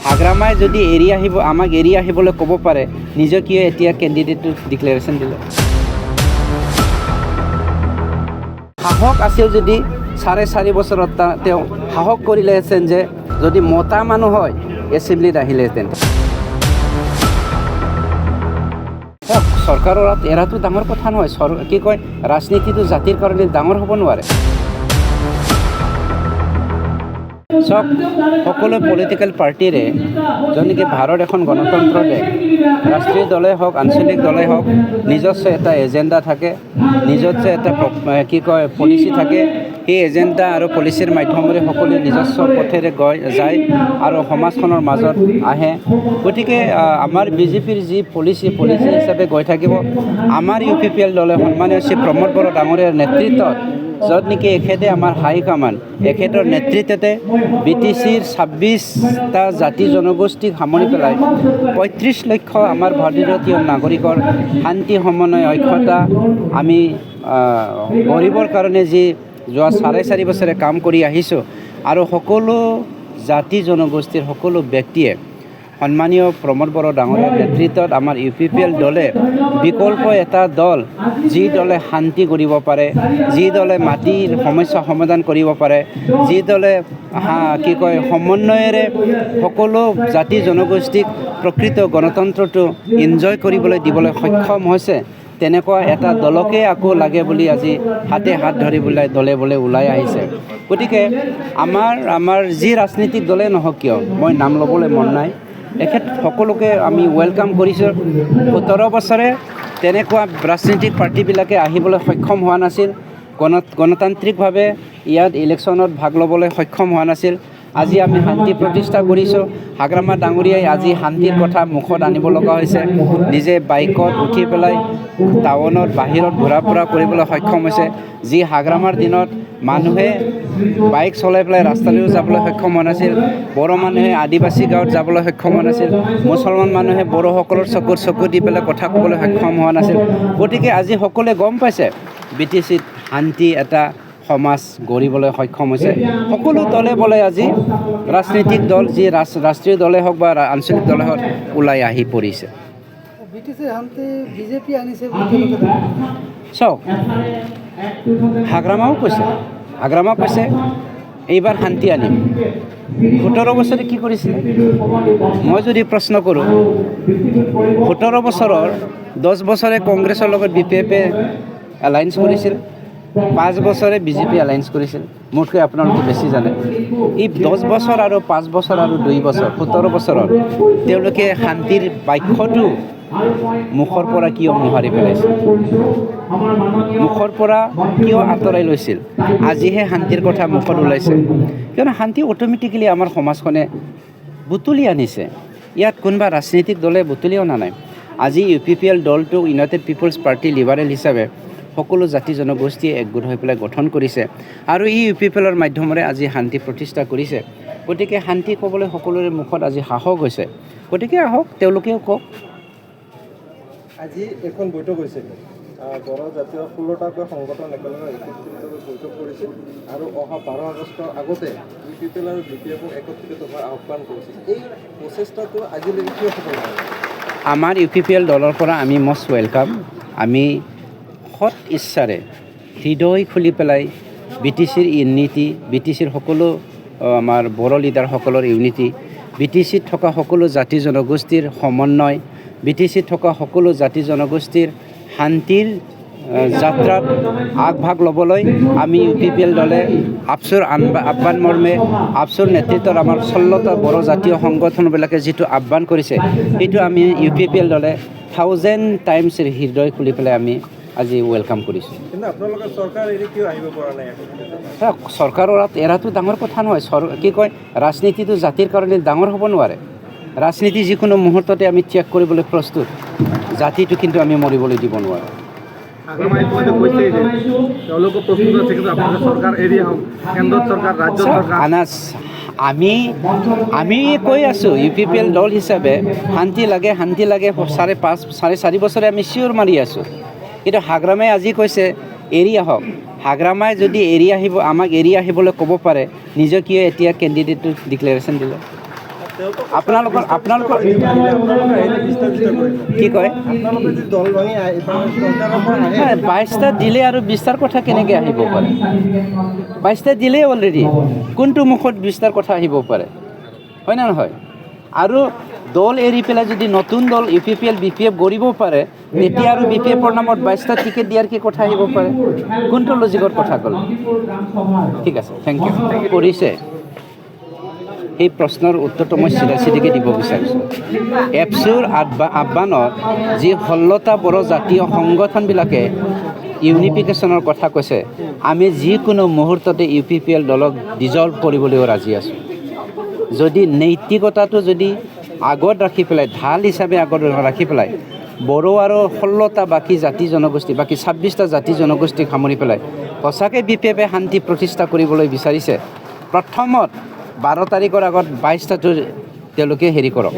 হাগ্ৰামাই যদি আমাক এৰি আহিবলৈ ক'ব পাৰে, নিজে কিয় এতিয়া কেণ্ডিডেটটো ডিক্লেৰেশ্যন দিলে? সাহস আছিল যদি 4.5 বছৰত তেওঁ সাহস কৰিলেহেঁতেন যে যদি মতা মানুহ হয় এছেম্বলিত আহিলেহেঁতেন। চৰকাৰৰ এৰাটো ডাঙৰ কথা নহয়। কি কয়, ৰাজনীতিটো জাতিৰ কাৰণে ডাঙৰ হ'ব নোৱাৰে। চব সকলো পলিটিকেল পাৰ্টিৰে যেনেকৈ ভাৰত এখন গণতন্ত্ৰ দেশ, ৰাষ্ট্ৰীয় দলেই হওক, আঞ্চলিক দলেই হওক, নিজস্ব এটা এজেণ্ডা থাকে, নিজস্ব এটা পলিচি থাকে। সেই এজেণ্ডা আৰু পলিচিৰ মাধ্যমেৰে সকলোৱে নিজস্ব পথেৰে যায় আৰু সমাজখনৰ মাজত আহে। গতিকে আমাৰ বিজেপিৰ যি পলিচি হিচাপে গৈ থাকিব। আমাৰ UPPL দলে সন্মানীয় শ্ৰী প্ৰমোদ বড়ো ডাঙৰীয়াৰ নেতৃত্বত, য'ত নেকি এখেতে আমাৰ হাইকমাণ্ড, এখেতৰ নেতৃত্বতে BTCৰ 26টা জাতি জনগোষ্ঠীক সামৰি পেলাই 35 লক্ষ আমাৰ ভাৰতীয় নাগৰিকৰ শান্তি, সমন্বয়, ঐক্যতা আমি গঢ়িবৰ কাৰণে যি যোৱা 4.5 বছৰে কাম কৰি আহিছোঁ। আৰু সকলো জাতি জনগোষ্ঠীৰ সকলো ব্যক্তিয়ে সন্মানীয় প্ৰমোদ বড়ো ডাঙৰীয়াৰ নেতৃত্বত আমাৰ UPPL দলে বিকল্প এটা দল, যি দলে শান্তি কৰিব পাৰে, যি দলে মাটিৰ সমস্যা সমাধান কৰিব পাৰে, যি দলে সমন্বয়েৰে সকলো জাতি জনগোষ্ঠীক প্ৰকৃত গণতন্ত্ৰটো এনজয় কৰিবলৈ দিবলৈ সক্ষম হৈছে, তেনেকুৱা এটা দলকে আকৌ লাগে বুলি আজি হাতে হাত ধৰি দলে ওলাই আহিছে। গতিকে আমাৰ যি ৰাজনীতিক দলে নহওক কিয়, মই নাম ল'বলৈ মন নাই, এখেত সকলোকে আমি ৱেলকাম কৰিছোঁ। 17 বছৰে তেনেকুৱা ৰাজনৈতিক পাৰ্টিবিলাকে আহিবলৈ সক্ষম হোৱা নাছিল, গণতান্ত্ৰিকভাৱে ইয়াত ইলেকশ্যনত ভাগ ল'বলৈ সক্ষম হোৱা নাছিল। আজি আমি শান্তি প্ৰতিষ্ঠা কৰিছোঁ। হাগ্ৰামা ডাঙৰীয়াই আজি শান্তিৰ কথা মুখত আনিব লগা হৈছে। নিজে বাইকত উঠি পেলাই টাউনত বাহিৰত ঘূৰা ফুৰা কৰিবলৈ সক্ষম হৈছে। যি হাগ্ৰামাৰ দিনত মানুহে বাইক চলাই পেলাই ৰাস্তালৈও যাবলৈ সক্ষম হোৱা নাছিল, বড়ো মানুহে আদিবাসী গাঁৱত যাবলৈ সক্ষম হোৱা নাছিল, মুছলমান মানুহে বড়োসকলৰ চকু দি পেলাই কথা ক'বলৈ সক্ষম হোৱা নাছিল। গতিকে আজি সকলোৱে গম পাইছে BTCত শান্তি এটা সমাজ গঢ়িবলৈ সক্ষম হৈছে। সকলো দলে বলে আজি ৰাজনৈতিক দল, যি ৰাষ্ট্ৰীয় দলে হওক বা আঞ্চলিক দলে হওক, ওলাই আহি পৰিছে। চাওক, হাগ্ৰামাও কৈছে এইবাৰ শান্তি আনিম। 17 বছৰে কি কৰিছিলে? মই যদি প্ৰশ্ন কৰোঁ, 17 বছৰৰ 10 বছৰে কংগ্ৰেছৰ লগত BPF এলায়েন্স কৰিছিল, 5 বছৰে BJP এলায়েন্স কৰিছিল। মোতকৈ আপোনালোকে বেছি জানে। এই 10 বছৰ আৰু 5 বছৰ আৰু 2 বছৰ, 17 বছৰত তেওঁলোকে শান্তিৰ বাক্যটো মুখৰ পৰা কিয় মোহাৰি পেলাইছিল? মুখৰ পৰা কিয় আঁতৰাই লৈছিল? আজিহে শান্তিৰ কথা মুখত ওলাইছে। কিয়নো শান্তি অট'মেটিকেলি আমাৰ সমাজখনে বুটলি আনিছে। ইয়াত কোনোবা ৰাজনৈতিক দলে বুটলি অনা নাই। আজি UPPL দলটো ইউনাইটেড পিপলছ পাৰ্টি লিবাৰেল হিচাপে সকলো জাতি জনগোষ্ঠীয়ে একগোট হৈ পেলাই গঠন কৰিছে আৰু এই UPPLৰ মাধ্যমেৰে আজি শান্তি প্ৰতিষ্ঠা কৰিছে। গতিকে শান্তি ক'বলৈ সকলোৰে মুখত আজি সাহস হৈছে। গতিকে আহক, তেওঁলোকেও কওক। আজি এখন বৈঠক হৈছিল, বড়ো জাতীয় 16টাকৈ সংগঠন একেলগে একত্ৰিতভাৱে বৈঠক কৰিছিল আৰু অহা 12 আগষ্টৰ আগতে UPPL আৰু BPF একত্ৰিত হোৱাৰ আহ্বান কৰিছিল। এই প্ৰচেষ্টাটো আজিলৈকে কিয় সফল হোৱা নাই? আমাৰ UPPL দলৰ পৰা আমি মষ্ট ৱেলকাম। আমি সৎ ইচ্ছাৰে হৃদয় খুলি পেলাই BTCৰ ইউনিটি, BTCৰ সকলো আমাৰ বড়ো লিডাৰসকলৰ ইউনিটি, BTCত থকা সকলো জাতি জনগোষ্ঠীৰ সমন্বয়, BTCত থকা সকলো জাতি জনগোষ্ঠীৰ শান্তিৰ যাত্ৰাত আগভাগ ল'বলৈ আমি UPPL দলে আপচুৰ আহ্বান মৰ্মে আপচুৰ নেতৃত্বত আমাৰ 16টা বড়ো জাতীয় সংগঠনবিলাকে যিটো আহ্বান কৰিছে, সেইটো আমি UPPL দলে 1000 টাইমছ হৃদয় খুলি পেলাই আমি আজি ৱেলকাম কৰিছোঁ। কিন্তু আপোনালোকে চৰকাৰ এৰি কিয় আহিব পৰা নাই? চৰকাৰৰ এৰাটো ডাঙৰ কথা নহয়। কি কয়, ৰাজনীতিটো জাতিৰ কাৰণে ডাঙৰ হ'ব নোৱাৰে। ৰাজনীতি যিকোনো মুহূৰ্ততে আমি ত্যাগ কৰিবলৈ প্ৰস্তুত, জাতিটো কিন্তু আমি মৰিবলৈ দিব নোৱাৰোঁ। আমি কৈ আছোঁ UPPL দল হিচাপে শান্তি লাগে 4.5 বছৰে আমি চিঞৰ মাৰি আছোঁ। কিন্তু হাগ্ৰামাই আজি কৈছে এৰি আহক। হাগ্ৰামাই যদি আমাক এৰি আহিবলৈ ক'ব পাৰে, নিজে কিয় এতিয়া কেণ্ডিডেটটো ডিক্লেৰেশ্যন দিলে? আপোনালোকৰ আহিলে বিস্তাৰিত কৰিব কি কয় আপোনালোকে যদি দল ভাঙি চৰকাৰৰ পৰা আহে 22টা দিলে আৰু 20টাৰ কথা কেনেকৈ আহিব পাৰে 22টা দিলেই অলৰেডি কোনটো মুখত 20টাৰ কথা আহিব পাৰে হয় না নহয় আৰু দল এৰি পেলাই যদি নতুন দল UPPL BPF গঢ়িব পাৰে তেতিয়া আৰু BPFৰ নামত 22টা টিকেট দিয়াৰ কি কথা আহিব পাৰে কোনটো লজিকৰ কথা ক'ল ঠিক আছে থেংক ইউ কৰিছে এই প্ৰশ্নৰ উত্তৰটো মই চিধাচিধিকৈ দিব বিচাৰিছোঁ এপছুৰ আহ্বানত যি 16টা বড় জাতীয় সংগঠনবিলাকে ইউনিফিকেশ্যনৰ কথা কৈছে আমি যিকোনো মুহূৰ্ততে UPPL দলক ডিজলভ কৰিবলৈও ৰাজি আছোঁ যদি নৈতিকতাটো যদি আগত ৰাখি পেলাই ঢাল হিচাপে আগত ৰাখি পেলাই বড়ো আৰু 16টা বাকী জাতি জনগোষ্ঠী বাকী 26টা জাতি জনগোষ্ঠীক সামৰি পেলাই সঁচাকৈ BPFে শান্তি প্ৰতিষ্ঠা কৰিবলৈ বিচাৰিছে প্ৰথমত 12 তাৰিখৰ আগত 22টাটো তেওঁলোকে হেৰি কৰক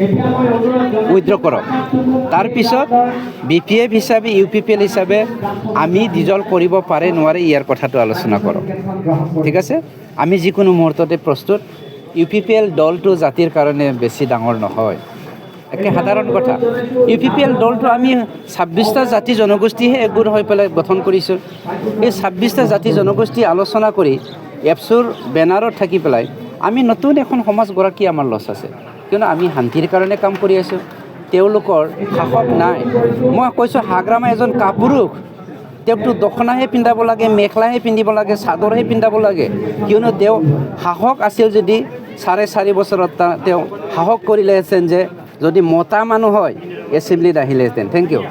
উইথড্ৰ কৰক তাৰপিছত BPF হিচাপে UPPL হিচাপে আমি ডিজলভ কৰিব পাৰে নোৱাৰে ইয়াৰ কথাটো আলোচনা কৰক ঠিক আছে আমি যিকোনো মুহূৰ্ততে প্ৰস্তুত UPPL দলটো জাতিৰ কাৰণে বেছি ডাঙৰ নহয় একে সাধাৰণ কথা UPPL দলটো আমি 26টা জাতি জনগোষ্ঠীহে একগোট হৈ পেলাই গঠন কৰিছোঁ এই 26টা জাতি জনগোষ্ঠী আলোচনা কৰি এপছুৰ বেনাৰত থাকি পেলাই আমি নতুন এখন সমাজ গঢ়ি আমাৰ লছ আছে কিয়নো আমি শান্তিৰ কাৰণে কাম কৰি আছোঁ তেওঁলোকৰ সাহস নাই মই কৈছোঁ হাগ্ৰামা এজন কাপুৰুষ তেওঁকতো দখনাহে পিন্ধাব লাগে মেখেলাহে পিন্ধিব লাগে চাদৰহে পিন্ধাব লাগে কিয়নো তেওঁ সাহস আছিল যদি 4.5 বছৰত তেওঁ সাহস কৰিলেহেঁতেন যে যদি মতা মানুহ হয় এছেম্বলিত আহিলেহেঁতেন থেংক ইউ